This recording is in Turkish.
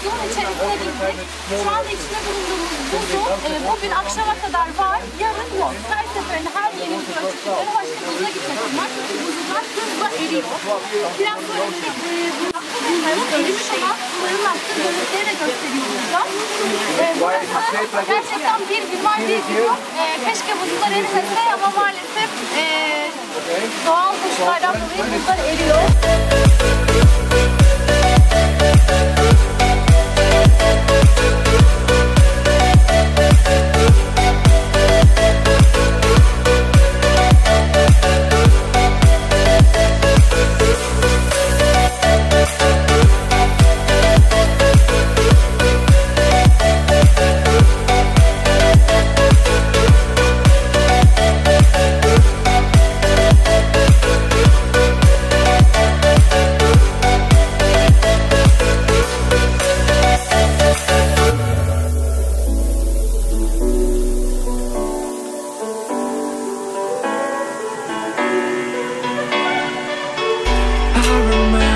buzulun içerisine girdik. Şu anda içinde bulunduğumuz buzul bugün akşama kadar var, yarın yok. Her seferinde her yeni buzul açıklıkları başka buzuza gitmek var. Çünkü buzullar hızla eriyor. Biraz böyle bunların erimiş olan suların aktığı görüntüleri de gösteriyor burada. Burası gerçekten bir gün var, bir gün yok. Keşke buzullar erimese ama maalesef doğal koşullardan dolayı buzlar eriyor. I remember